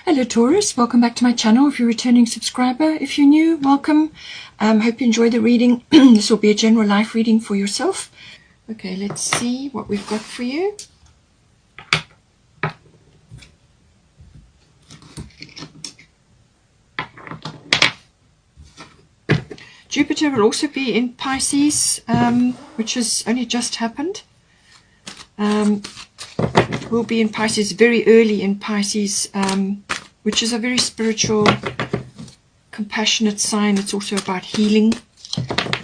Hello Taurus, welcome back to my channel. If you're a returning subscriber, if you're new, welcome. Hope you enjoy the reading. This will be a general life reading for yourself. Okay, let's see what we've got for you. Jupiter will also be in Pisces, which has only just happened. Will be in Pisces very early in Pisces, which is a very spiritual, compassionate sign. It's also about healing,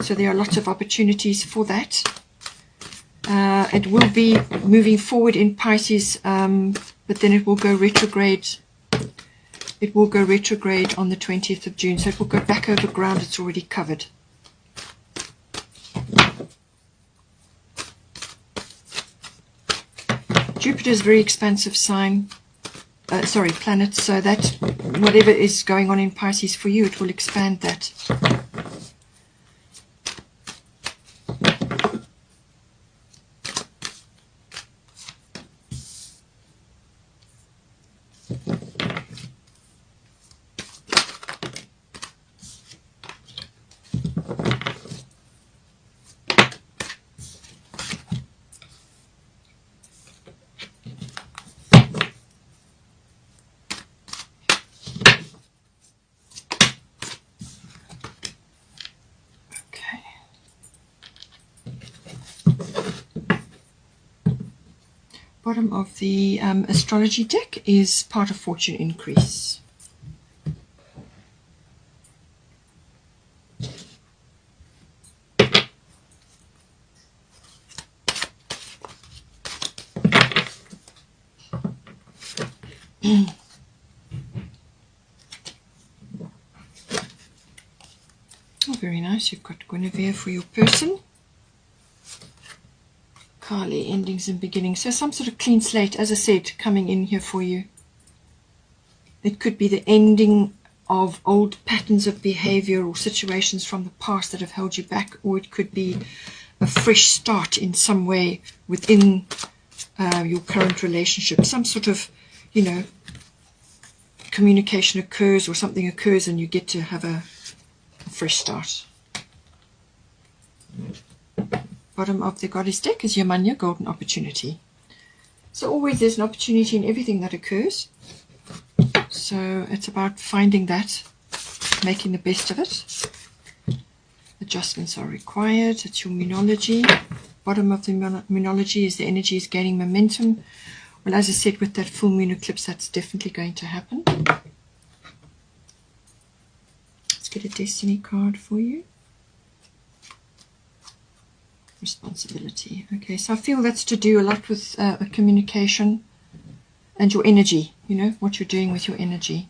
so there are lots of opportunities for that. It will be moving forward in Pisces, but then it will go retrograde. It will go retrograde on the 20th of June, so it will go back over ground it's already covered. Jupiter is a very expansive planet, so that whatever is going on in Pisces for you, it will expand that. Bottom of the astrology deck is part of fortune increase. Oh, very nice. You've got Guinevere for your person. Kali, endings and beginnings. So some sort of clean slate, as I said, coming in here for you. It could be the ending of old patterns of behavior or situations from the past that have held you back, or it could be a fresh start in some way within your current relationship. Some sort of, communication occurs or something occurs and you get to have a fresh start. Bottom of the goddess deck is Yamanya, golden opportunity. So always there's an opportunity in everything that occurs. So it's about finding that, making the best of it. Adjustments are required. It's your moonology. Bottom of the moonology is the energy is gaining momentum. Well, as I said, with that full moon eclipse, that's definitely going to happen. Let's get a destiny card for you. Responsibility. Okay, so I feel that's to do a lot with communication and your energy, what you're doing with your energy.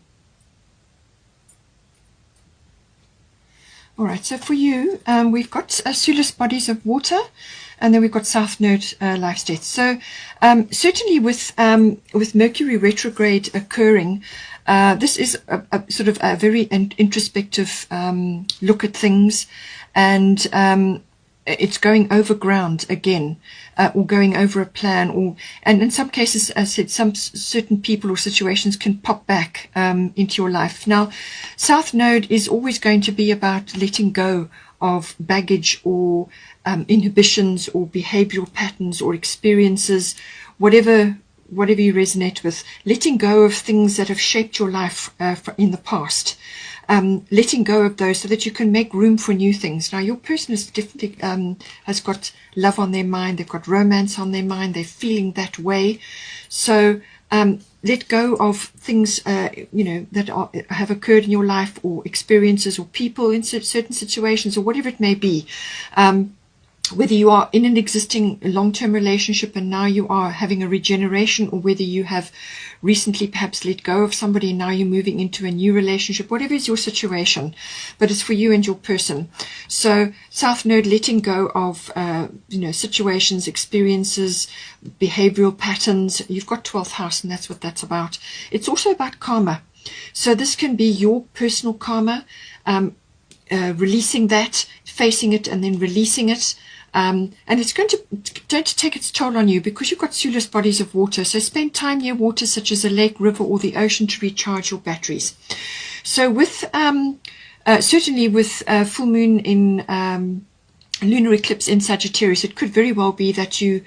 All right, so for you, we've got Sulis bodies of water, and then we've got South Node life states. So certainly with Mercury retrograde occurring, this is a sort of a very introspective look at things, and it's going over ground again, or going over a plan, and in some cases, as I said, some certain people or situations can pop back into your life. Now, South Node is always going to be about letting go of baggage or inhibitions or behavioral patterns or experiences, whatever you resonate with, letting go of things that have shaped your life in the past. Letting go of those so that you can make room for new things. Now, your person is definitely has got love on their mind. They've got romance on their mind. They're feeling that way. So let go of things, that have occurred in your life, or experiences, or people in certain situations, or whatever it may be. Whether you are in an existing long-term relationship and now you are having a regeneration, or whether you have recently perhaps let go of somebody and now you're moving into a new relationship, whatever is your situation, but it's for you and your person. So South Node, letting go of situations, experiences, behavioral patterns. You've got 12th house, and that's what that's about. It's also about karma. So this can be your personal karma, releasing that, facing it, and then releasing it. and it's going to take its toll on you because you've got soulless bodies of water. So spend time near water such as a lake, river, or the ocean to recharge your batteries. So with certainly with full moon in lunar eclipse in Sagittarius, it could very well be that you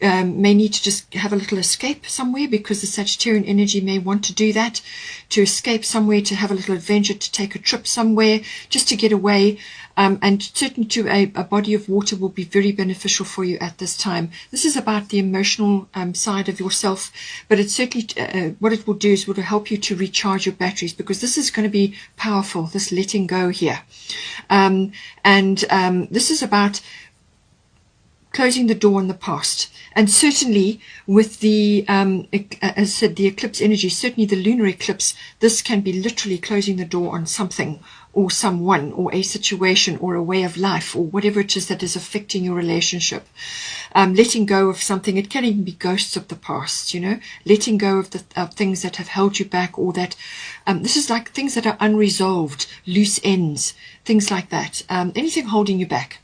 may need to just have a little escape somewhere, because the Sagittarian energy may want to do that, to escape somewhere, to have a little adventure, to take a trip somewhere, just to get away. And certainly to a body of water will be very beneficial for you at this time. This is about the emotional side of yourself, but it's certainly what it will do is it will help you to recharge your batteries, because this is going to be powerful, this letting go here. This is about closing the door on the past. And certainly with the, as I said, the eclipse energy, certainly the lunar eclipse, this can be literally closing the door on something or someone or a situation or a way of life or whatever it is that is affecting your relationship. Letting go of something. It can even be ghosts of the past, you know, letting go of the things that have held you back, or that this is like things that are unresolved, loose ends, things like that. Anything holding you back.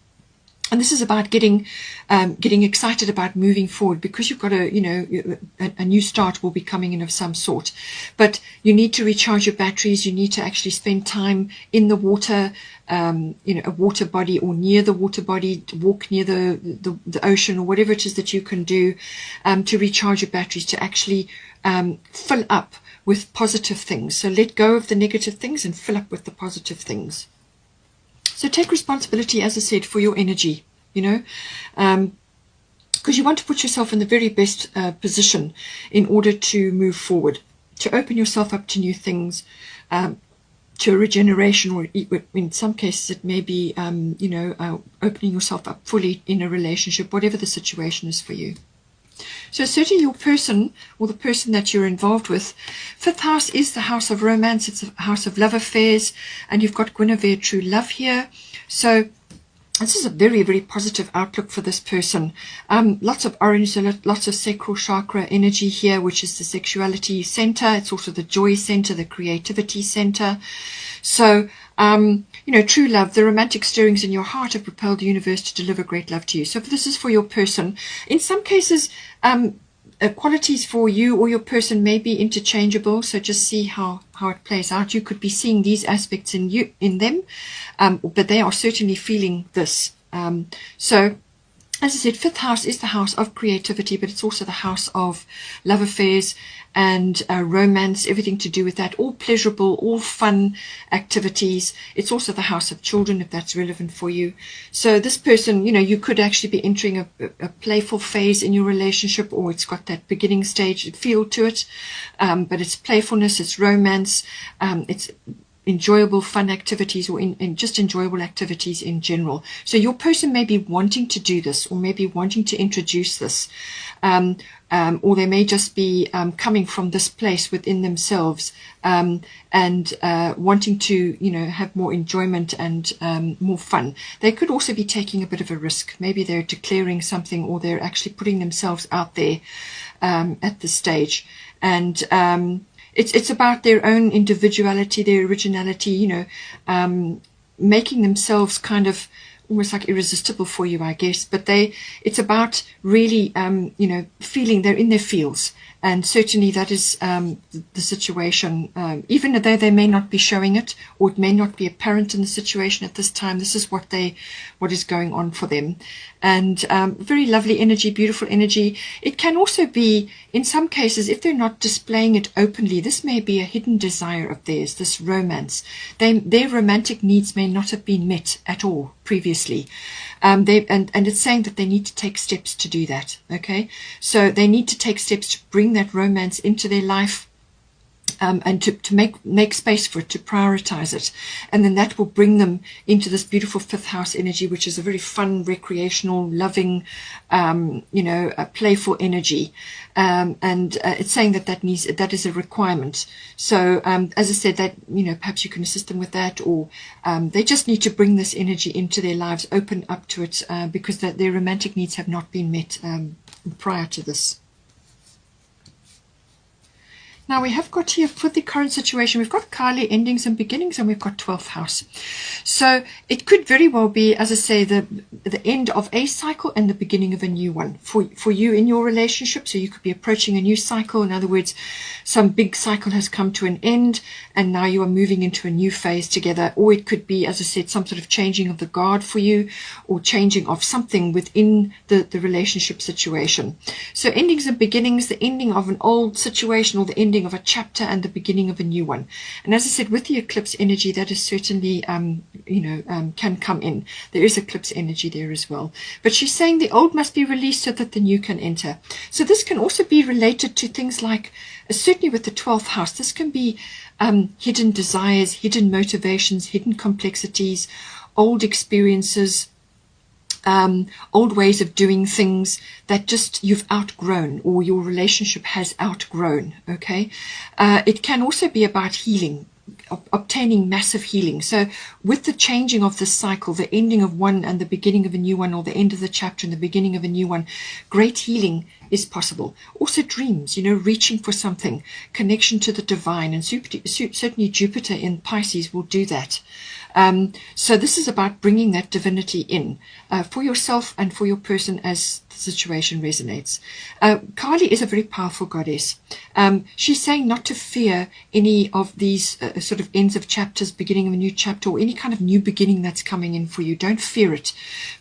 And this is about getting excited about moving forward, because you've got a new start will be coming in of some sort. But you need to recharge your batteries. You need to actually spend time in the water, a water body or near the water body, to walk near the ocean or whatever it is that you can do to recharge your batteries, to actually fill up with positive things. So let go of the negative things and fill up with the positive things. So take responsibility, as I said, for your energy, you know, because you want to put yourself in the very best position in order to move forward, to open yourself up to new things, to a regeneration, or in some cases it may be, opening yourself up fully in a relationship, whatever the situation is for you. So certainly your person, or the person that you're involved with, fifth house is the house of romance. It's a house of love affairs, and you've got Guinevere, true love here. So this is a very, very positive outlook for this person. Lots of orange, lots of sacral chakra energy here, which is the sexuality center. It's also the joy center, the creativity center. So, true love, the romantic stirrings in your heart have propelled the universe to deliver great love to you. So this is for your person. In some cases, qualities for you or your person may be interchangeable. So just see how it plays out. You could be seeing these aspects in them, but they are certainly feeling this. So, as I said, fifth house is the house of creativity, but it's also the house of love affairs and romance, everything to do with that, all pleasurable, all fun activities. It's also the house of children, if that's relevant for you. So this person, you could actually be entering a playful phase in your relationship, or it's got that beginning stage feel to it, but it's playfulness, it's romance, it's enjoyable fun activities, or in just enjoyable activities in general. So your person may be wanting to do this, or maybe wanting to introduce this, or they may just be coming from this place within themselves, and wanting to have more enjoyment and more fun. They could also be taking a bit of a risk. Maybe they're declaring something, or they're actually putting themselves out there at this stage. And it's about their own individuality, their originality, making themselves kind of almost like irresistible for you, I guess. But it's about really, feeling they're in their fields. And certainly that is the situation, even though they may not be showing it, or it may not be apparent in the situation at this time. This is what is going on for them. And very lovely energy, beautiful energy. It can also be, in some cases, if they're not displaying it openly, this may be a hidden desire of theirs, this romance. Their romantic needs may not have been met at all previously. And it's saying that they need to take steps to do that. Okay, so they need to take steps to bring that romance into their life, and to make space for it, to prioritize it, and then that will bring them into this beautiful fifth house energy, which is a very fun, recreational, loving, a playful energy. And it's saying that is a requirement. So as I said, that perhaps you can assist them with that, or they just need to bring this energy into their lives, open up to it, because their romantic needs have not been met prior to this. Now we have got here for the current situation, we've got Kylie endings and beginnings, and we've got 12th house. So it could very well be, as I say, the end of a cycle and the beginning of a new one for you in your relationship. So you could be approaching a new cycle. In other words, some big cycle has come to an end and now you are moving into a new phase together. Or it could be, as I said, some sort of changing of the guard for you, or changing of something within the relationship situation. So endings and beginnings, the ending of an old situation or the ending of a chapter and the beginning of a new one. And as I said, with the eclipse energy, that is certainly can come in. There is eclipse energy there as well, but she's saying the old must be released so that the new can enter. So this can also be related to things like, certainly with the 12th house, this can be hidden desires, hidden motivations, hidden complexities, old experiences, old ways of doing things that just you've outgrown, or your relationship has outgrown. Okay, it can also be about healing, obtaining massive healing. So with the changing of this cycle, the ending of one and the beginning of a new one, or the end of the chapter and the beginning of a new one, great healing is possible. Also dreams, reaching for something, connection to the divine, and certainly Jupiter in Pisces will do that. So this is about bringing that divinity in for yourself and for your person as the situation resonates. Kali is a very powerful goddess. She's saying not to fear any of these sort of ends of chapters, beginning of a new chapter, or any kind of new beginning that's coming in for you. Don't fear it,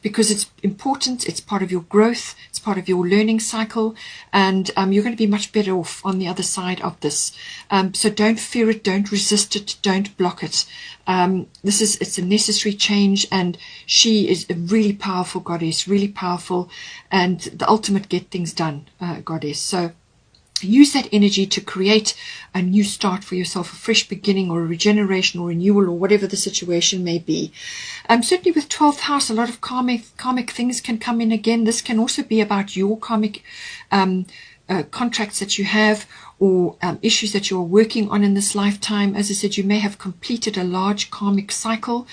because it's important. It's part of your growth. It's part of your learning cycle, and you're going to be much better off on the other side of this. So don't fear it. Don't resist it. Don't block it. It's a necessary change, and she is a really powerful goddess, really powerful, and the ultimate get things done goddess. So use that energy to create a new start for yourself, a fresh beginning, or a regeneration, or renewal, or whatever the situation may be. Certainly with 12th house, a lot of karmic things can come in again. This can also be about your karmic contracts that you have, or issues that you're working on in this lifetime. As I said, you may have completed a large karmic cycle,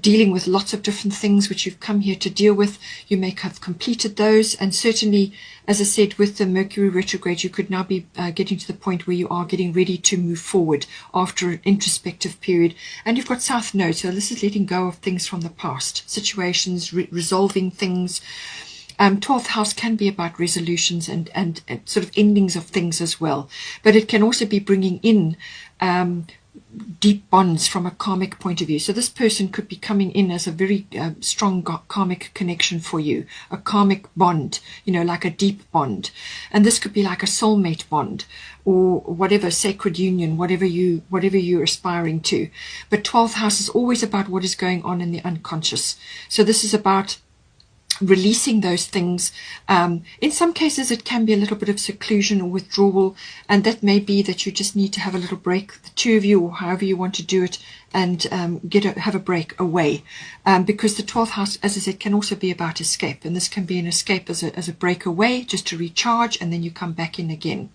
dealing with lots of different things which you've come here to deal with. You may have completed those, and certainly, as I said, with the Mercury retrograde, you could now be getting to the point where you are getting ready to move forward after an introspective period. And you've got South Node, so this is letting go of things from the past, situations, resolving things. 12th house can be about resolutions and sort of endings of things as well, but it can also be bringing in deep bonds from a karmic point of view. So this person could be coming in as a very strong karmic connection for you, a karmic bond, like a deep bond. And this could be like a soulmate bond, or whatever, sacred union, whatever you're aspiring to. But 12th house is always about what is going on in the unconscious. So this is about releasing those things. In some cases it can be a little bit of seclusion or withdrawal, and that may be that you just need to have a little break, the two of you, or however you want to do it, and have a break away, because the 12th house, as I said, can also be about escape, and this can be an escape as a break away, just to recharge, and then you come back in again.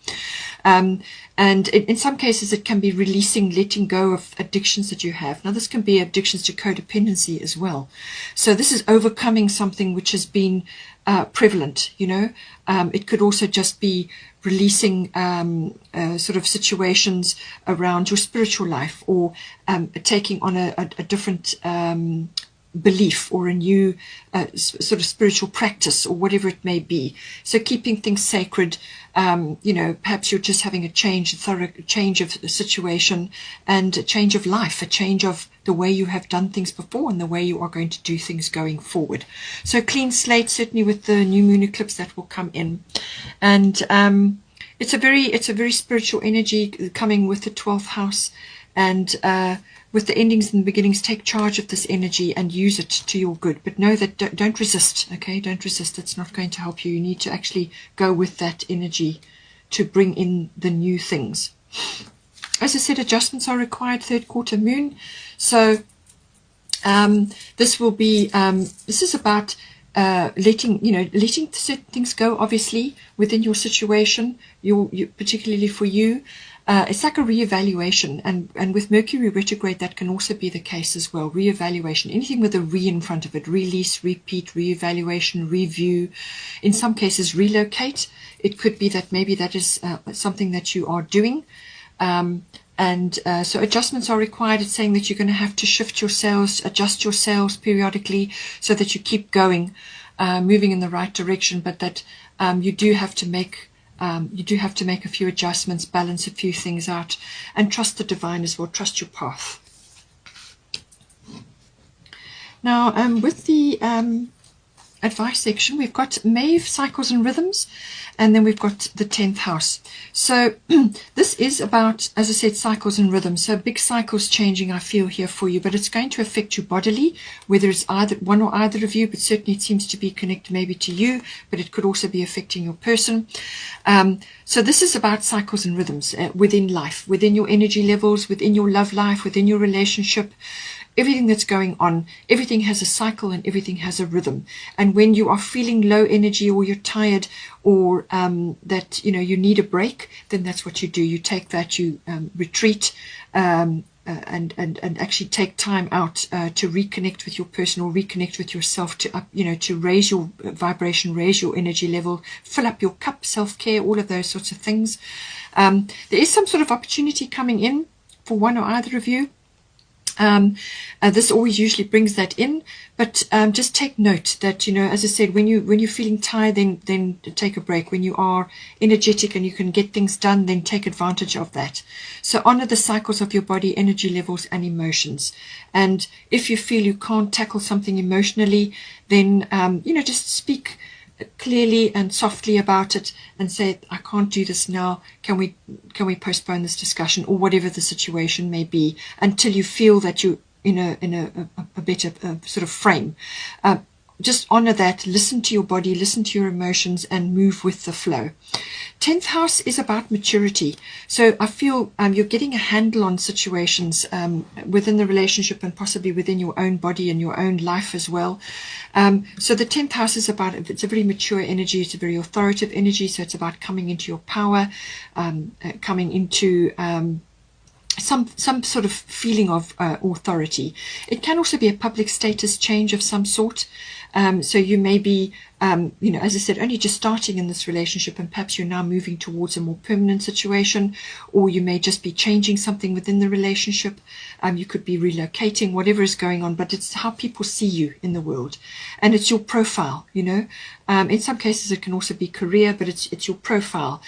And in some cases it can be releasing, letting go of addictions that you have. Now this can be addictions to codependency as well. So this is overcoming something which has been prevalent. It could also just be releasing sort of situations around your spiritual life, or taking on a different belief, or a new sort of spiritual practice, or whatever it may be. So keeping things sacred. Perhaps you're just having a thorough change of situation, and a change of life, a change of the way you have done things before and the way you are going to do things going forward. So clean slate, certainly with the new moon eclipse that will come in. And it's a very spiritual energy coming with the 12th house, and with the endings and beginnings, take charge of this energy and use it to your good. But know that don't resist, okay? Don't resist. It's not going to help you. You need to actually go with that energy to bring in the new things. As I said, adjustments are required, third quarter moon. So this will be, this is about letting certain things go, obviously, within your situation, particularly for you. it's like a reevaluation, and with Mercury retrograde that can also be the case as well. Reevaluation, anything with a re in front of it, release, repeat, reevaluation, review, in some cases relocate. It could be that maybe that is something that you are doing, so adjustments are required. It's saying that you're going to have to shift your sails, adjust your sails periodically so that you keep going, moving in the right direction, but that you do have to make a few adjustments, balance a few things out, and trust the divine as well. Trust your path. Now, with the advice section, we've got Maeve, cycles and rhythms, and then we've got the 10th house. So this is about, as I said, cycles and rhythms. So big cycles changing, I feel, here for you, but it's going to affect you bodily, whether it's either one or either of you, but certainly it seems to be connected maybe to you, but it could also be affecting your person. So this is about cycles and rhythms within life, within your energy levels, within your love life, within your relationship. Everything that's going on, everything has a cycle and everything has a rhythm. And when you are feeling low energy, or you're tired, or that you need a break, then that's what you do. You take that, you retreat, and actually take time out to reconnect with your person, or reconnect with yourself, to raise your vibration, raise your energy level, fill up your cup, self-care, all of those sorts of things. There is some sort of opportunity coming in for one or either of you. This always usually brings that in, but just take note that, as I said, when you're feeling tired, then take a break. When you are energetic and you can get things done, then take advantage of that. So honor the cycles of your body, energy levels and emotions. And if you feel you can't tackle something emotionally, then just speak clearly and softly about it and say, I can't do this now, can we postpone this discussion, or whatever the situation may be, until you feel that you're in a better sort of frame. Just honor that, listen to your body, listen to your emotions, and move with the flow. 10th house is about maturity. So I feel you're getting a handle on situations within the relationship, and possibly within your own body and your own life as well. So the 10th house is about, it's a very mature energy, it's a very authoritative energy, so it's about coming into your power, coming into some sort of feeling of authority. It can also be a public status change of some sort. So you may be, as I said, only just starting in this relationship, and perhaps you're now moving towards a more permanent situation, or you may just be changing something within the relationship. You could be relocating, whatever is going on, but it's how people see you in the world, and it's your profile. In some cases it can also be career, but it's your profile.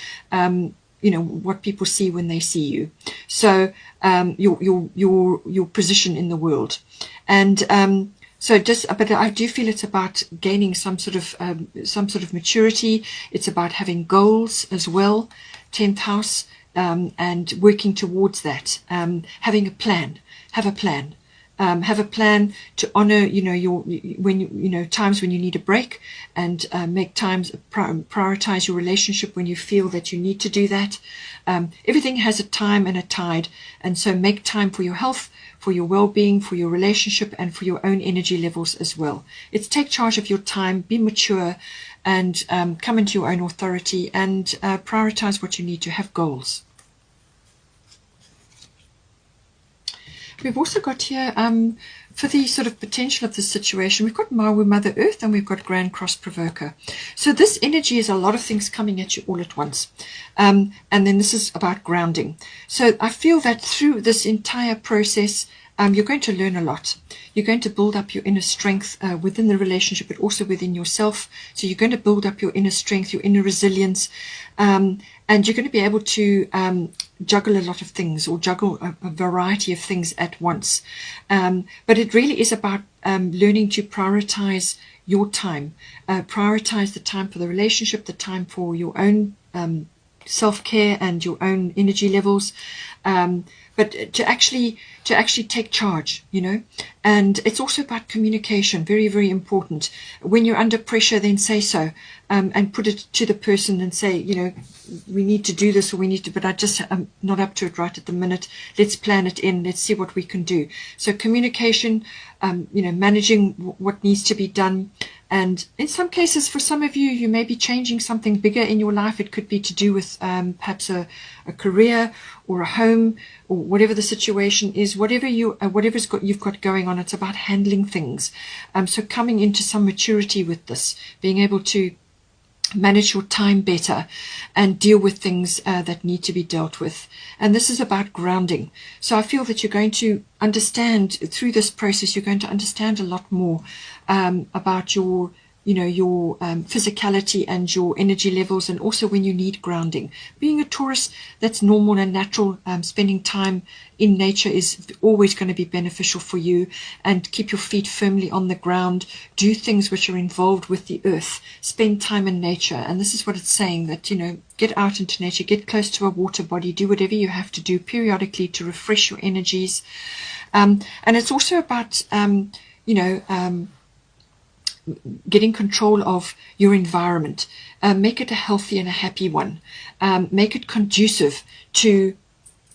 What people see when they see you. So your position in the world, and but I do feel it's about gaining some sort of maturity. It's about having goals as well, 10th house, and working towards that. Having a plan. Have a plan. Have a plan to honor, times when you need a break, and make times, prioritize your relationship when you feel that you need to do that. Everything has a time and a tide, and so make time for your health, for your well-being, for your relationship, and for your own energy levels as well. It's take charge of your time, be mature, and come into your own authority, and prioritize what you need to have goals. We've also got here, for the sort of potential of this situation, we've got Maui, Mother Earth, and we've got Grand Cross Provoker. So this energy is a lot of things coming at you all at once. And then this is about grounding. So I feel that through this entire process, you're going to learn a lot. You're going to build up your inner strength within the relationship, but also within yourself. So you're going to build up your inner strength, your inner resilience, and you're going to be able to juggle a lot of things, or juggle a variety of things at once. But it really is about learning to prioritize your time, prioritize the time for the relationship, the time for your own self-care and your own energy levels, but to actually take charge, and it's also about communication. Very, very important. When you're under pressure, then say so, and put it to the person and say, we need to do this, or we need to, but I'm not up to it right at the minute. Let's plan it in. Let's see what we can do. So communication, managing what needs to be done, And in some cases, for some of you, you may be changing something bigger in your life. It could be to do with perhaps a career or a home, or whatever the situation is, you've got going on. It's about handling things. So coming into some maturity with this, being able to manage your time better and deal with things that need to be dealt with. And this is about grounding. So I feel that you're going to understand through this process, you're going to understand a lot more about your physicality and your energy levels, and also when you need grounding. Being a Taurus, that's normal and natural. Spending time in nature is always going to be beneficial for you, and keep your feet firmly on the ground. Do things which are involved with the earth. Spend time in nature. And this is what it's saying, that, get out into nature, get close to a water body, do whatever you have to do periodically to refresh your energies. And it's also about, getting control of your environment. Make it a healthy and a happy one. Make it conducive to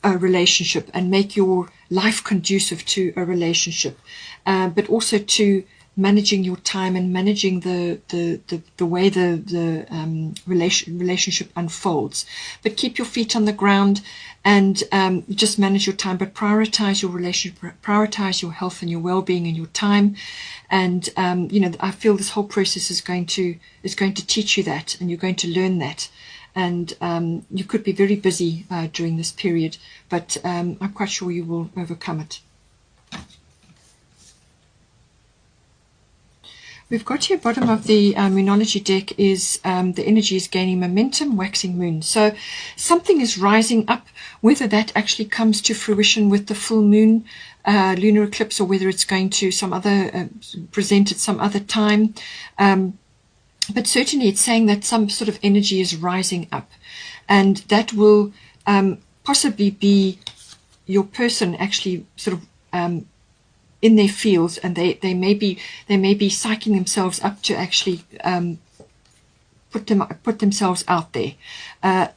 a relationship, and make your life conducive to a relationship, but also to managing your time and managing the way the relationship unfolds. But keep your feet on the ground, and just manage your time, but prioritize your relationship, prioritize your health and your well-being and your time. And I feel this whole process is going to teach you that, and you're going to learn that. And you could be very busy during this period, but I'm quite sure you will overcome it. We've got here, bottom of the Moonology deck, is the energy is gaining momentum, waxing moon. So something is rising up, whether that actually comes to fruition with the full moon lunar eclipse, or whether it's going to present at some other time. But certainly it's saying that some sort of energy is rising up, and that will possibly be your person actually sort of in their fields, and they may be psyching themselves up to actually put themselves out there.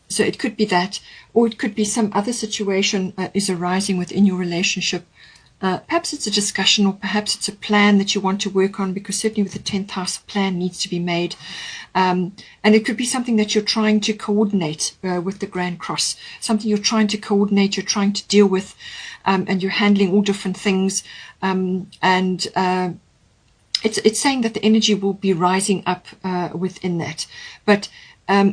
So it could be that, or it could be some other situation is arising within your relationship. Perhaps it's a discussion, or perhaps it's a plan that you want to work on, because certainly with the 10th house, a plan needs to be made. And it could be something that you're trying to coordinate with the Grand Cross, something you're trying to coordinate, you're trying to deal with, and you're handling all different things. It's saying that the energy will be rising up within that. But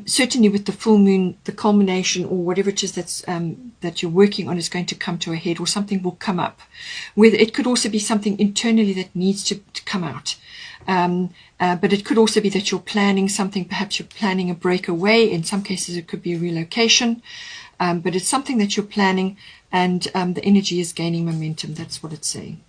certainly with the full moon, the culmination, or whatever it is that you're working on, is going to come to a head, or something will come up. Whether it could also be something internally that needs to come out. But it could also be that you're planning something. Perhaps you're planning a breakaway. In some cases, it could be a relocation. But it's something that you're planning, and the energy is gaining momentum. That's what it's saying.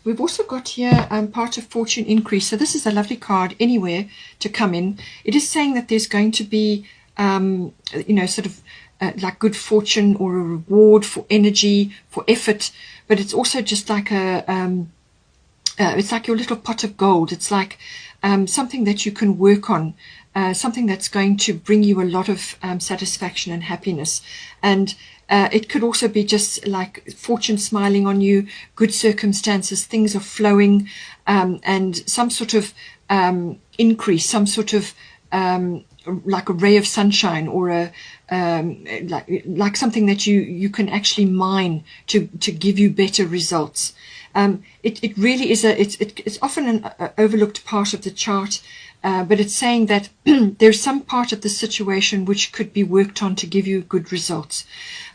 We've also got here part of fortune increase. So this is a lovely card, anywhere to come in. It is saying that there's going to be, like good fortune, or a reward for energy, for effort. But it's also just like it's like your little pot of gold. It's like something that you can work on, something that's going to bring you a lot of satisfaction and happiness. And it could also be just like fortune smiling on you, good circumstances, things are flowing, and some sort of increase, some sort of like a ray of sunshine, or a like something that you can actually mine to give you better results. It really is it's often an overlooked part of the chart. But it's saying that there's some part of the situation which could be worked on to give you good results.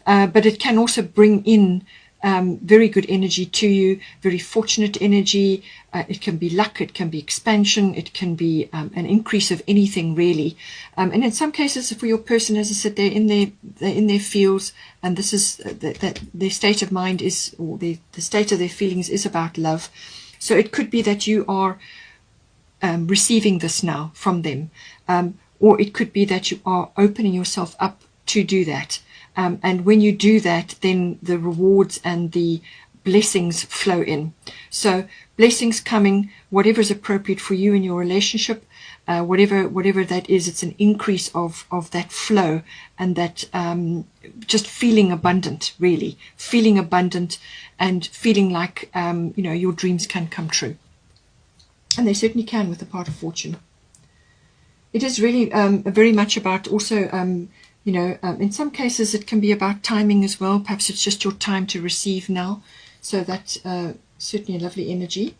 But it can also bring in very good energy to you, very fortunate energy. It can be luck, it can be expansion, it can be an increase of anything, really. And in some cases, for your person, as I said, they're in their fields, and this is that their state of mind is, or the state of their feelings is about love. So it could be that you are receiving this now from them, or it could be that you are opening yourself up to do that. And when you do that, then the rewards and the blessings flow in. So blessings coming, whatever is appropriate for you in your relationship, whatever that is, it's an increase of that flow, and that just feeling abundant, really feeling abundant, and feeling like your dreams can come true. And they certainly can with the part of fortune. It is really very much about also, in some cases it can be about timing as well. Perhaps it's just your time to receive now. So that's certainly a lovely energy.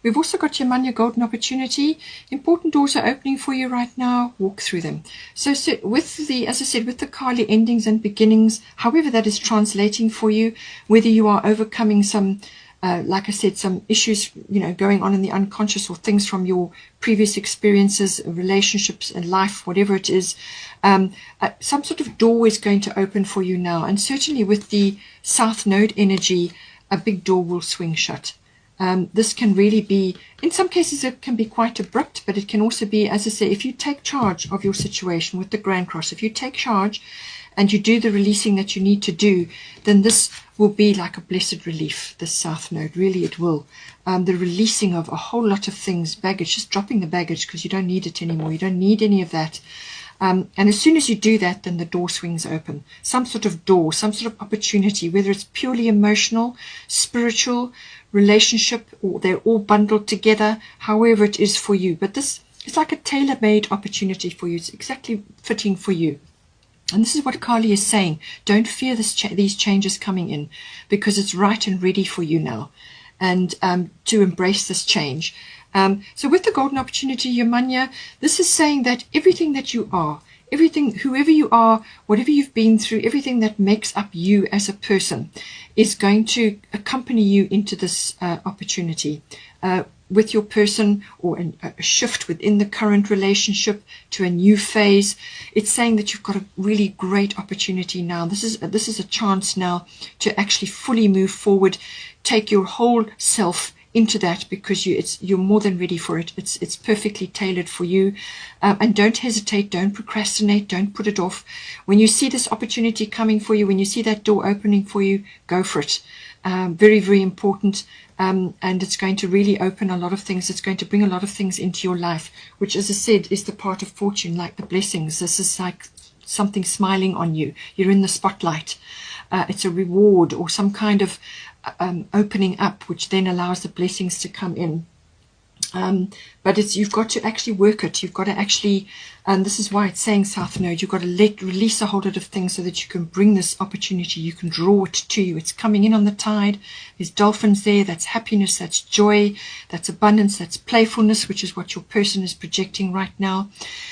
We've also got your Manya Golden Opportunity. Important doors are opening for you right now. Walk through them. So with the, as I said, with the Kali endings and beginnings, however that is translating for you, whether you are overcoming some, like I said, some issues, going on in the unconscious, or things from your previous experiences, relationships and life, whatever it is, some sort of door is going to open for you now. And certainly with the South Node energy, a big door will swing shut. This can really be, in some cases it can be quite abrupt, but it can also be, as I say, if you take charge of your situation with the Grand Cross, if you take charge and you do the releasing that you need to do, then this will be like a blessed relief, this South Node. Really it will. The releasing of a whole lot of things, baggage, just dropping the baggage because you don't need it anymore. You don't need any of that. And as soon as you do that, then the door swings open. Some sort of door, some sort of opportunity, whether it's purely emotional, spiritual, relationship, or they're all bundled together, however it is for you. But this is like a tailor-made opportunity for you. It's exactly fitting for you. And this is what Kali is saying. Don't fear these changes coming in, because it's right and ready for you now, and to embrace this change. So with the Golden Opportunity, Yamanya, this is saying that everything that you are, everything, whoever you are, whatever you've been through, everything that makes up you as a person is going to accompany you into this opportunity with your person, or a shift within the current relationship to a new phase. It's saying that you've got a really great opportunity now. This is a chance now to actually fully move forward, take your whole self into that, because you're more than ready for it. It's perfectly tailored for you. And don't hesitate, don't procrastinate, don't put it off. When you see this opportunity coming for you, when you see that door opening for you, go for it. Very, very important. And it's going to really open a lot of things. It's going to bring a lot of things into your life, which, as I said, is the part of fortune, like the blessings. This is like something smiling on you. You're in the spotlight. It's a reward or some kind of opening up, which then allows the blessings to come in. But you've got to actually work it. You've got to actually, and this is why it's saying South Node, you've got to release a whole lot of things so that you can bring this opportunity, you can draw it to you. It's coming in on the tide. There's dolphins there. That's happiness, that's joy, that's abundance, that's playfulness, which is what your person is projecting right now.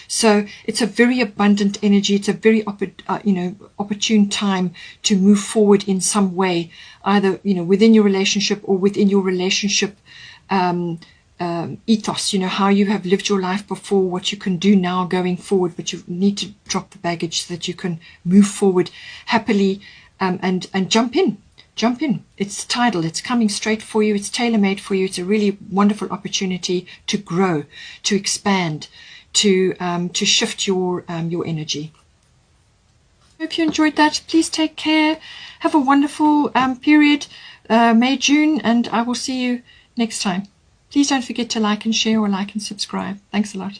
So it's a very abundant energy. It's a very opportune time to move forward in some way, either within your relationship or within your relationship ethos, how you have lived your life before, what you can do now going forward, but you need to drop the baggage so that you can move forward happily, and jump in. It's tidal, it's coming straight for you, it's tailor-made for you. It's a really wonderful opportunity to grow, to expand, to shift your energy. Hope you enjoyed that. Please take care. Have a wonderful period, May, June, and I will see you next time. Please don't forget to like and share, or like and subscribe. Thanks a lot.